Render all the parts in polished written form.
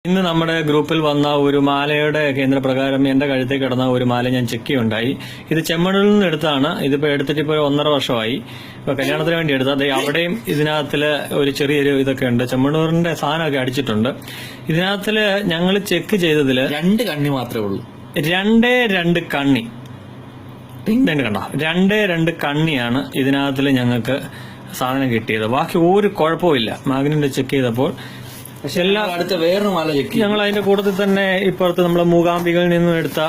ഇന്ന് നമ്മുടെ ഗ്രൂപ്പിൽ വന്ന ഒരു മാലയുടെ കേന്ദ്രപ്രകാരം എന്റെ കഴുത്തിൽ കിടന്ന ഒരു മാല ഞാൻ ചെക്ക് ചെയ്യുണ്ടായി. ഇത് ചെമ്മണ്ണൂരിൽ നിന്ന് എടുത്താണ്. ഇതിപ്പോ എടുത്തിട്ട് ഇപ്പോൾ 1.5 വർഷമായി. ഇപ്പൊ കല്യാണത്തിന് വേണ്ടി എടുത്തത്. അവിടെയും ഇതിനകത്തില് ഒരു ചെറിയൊരു ഇതൊക്കെ ഉണ്ട്. ചെമ്മണ്ണൂരിന്റെ സാധനമൊക്കെ അടിച്ചിട്ടുണ്ട്. ഇതിനകത്തില് ഞങ്ങൾ ചെക്ക് ചെയ്തതില് 2 കണ്ണി മാത്രമേ ഉള്ളൂ. 2 കണ്ണി കണ്ടോ, 2 കണ്ണിയാണ് ഇതിനകത്തില് ഞങ്ങൾക്ക് സാധനം കിട്ടിയത്. ബാക്കി ഒരു കുഴപ്പമില്ല. മാഗ്നറ്റ് ചെക്ക് ചെയ്തപ്പോൾ പക്ഷെ എല്ലാ അടുത്ത വേറൊരു മാല ചെക്ക് ഞങ്ങൾ അതിന്റെ കൂട്ടത്തിൽ തന്നെ ഇപ്പുറത്ത് നമ്മളെ മൂകാംബികളിൽ നിന്നും എടുത്ത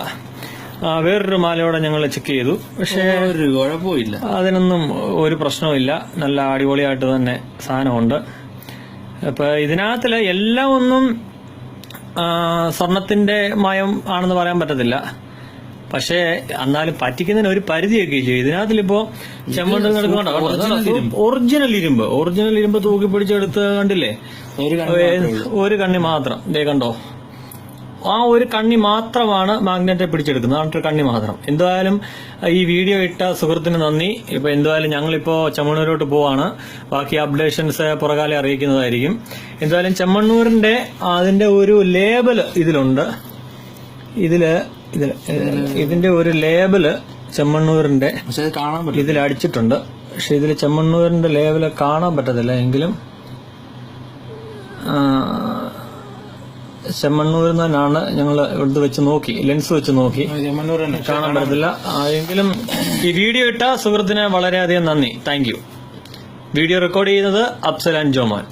വേറൊരു മാലയോടെ ഞങ്ങൾ ചെക്ക് ചെയ്തു. പക്ഷേ ഒരു കുഴപ്പമില്ല, അതിനൊന്നും ഒരു പ്രശ്നവുമില്ല. നല്ല അടിപൊളിയായിട്ട് തന്നെ സാധനമുണ്ട്. അപ്പൊ ഇതിനകത്തില് എല്ലാം ഒന്നും സ്വർണത്തിന്റെ മയം ആണെന്ന് പറയാൻ പറ്റത്തില്ല. പക്ഷേ എന്നാലും പറ്റിക്കുന്നതിന് ഒരു പരിധിയൊക്കെ ചെയ്യും. ഇതിനകത്തിലിപ്പോ ചെമ്മണ്ണൂരിൽ നടക്കുന്നുണ്ട് ഒറിജിനൽ ഇരുമ്പ് തൂക്കി പിടിച്ചെടുത്ത് കണ്ടില്ലേ. ഒരു കണ്ണി മാത്രം കണ്ടോ, ആ ഒരു കണ്ണി മാത്രമാണ് മാഗ്നറ്റെ പിടിച്ചെടുക്കുന്നത്. ആ കണ്ണി മാത്രം. എന്തായാലും ഈ വീഡിയോ ഇട്ട സുഹൃത്തിന് നന്ദി. ഇപ്പൊ എന്തായാലും ഞങ്ങളിപ്പോ ചെമ്മണ്ണൂരോട്ട് പോവാണ്. ബാക്കി അപ്ഡേഷൻസ് പുറകാലെ അറിയിക്കുന്നതായിരിക്കും. എന്തായാലും ചെമ്മണ്ണൂരിന്റെ അതിന്റെ ഒരു ലേബല് ഇതിലുണ്ട്. ഇതിന്റെ ഒരു ലേബല് ചെമ്മണ്ണൂരിന്റെ ഇതിൽ അടിച്ചിട്ടുണ്ട്. പക്ഷെ ഇതിൽ ചെമ്മണ്ണൂരിന്റെ ലേബല് കാണാൻ പറ്റത്തില്ല. എങ്കിലും ചെമ്മണ്ണൂരിൽ നിന്നാണ് ഞങ്ങൾ ഇവിടുത്തെ വെച്ച് നോക്കി, ലെൻസ് വെച്ച് നോക്കി, കാണാൻ പറ്റത്തില്ല. എങ്കിലും ഈ വീഡിയോ ഇട്ട സുഹൃത്തിന് വളരെയധികം നന്ദി. Thank you. വീഡിയോ റെക്കോർഡ് ചെയ്യുന്നത് അഫ്സൽ ആൻഡ് ജോമാൻ.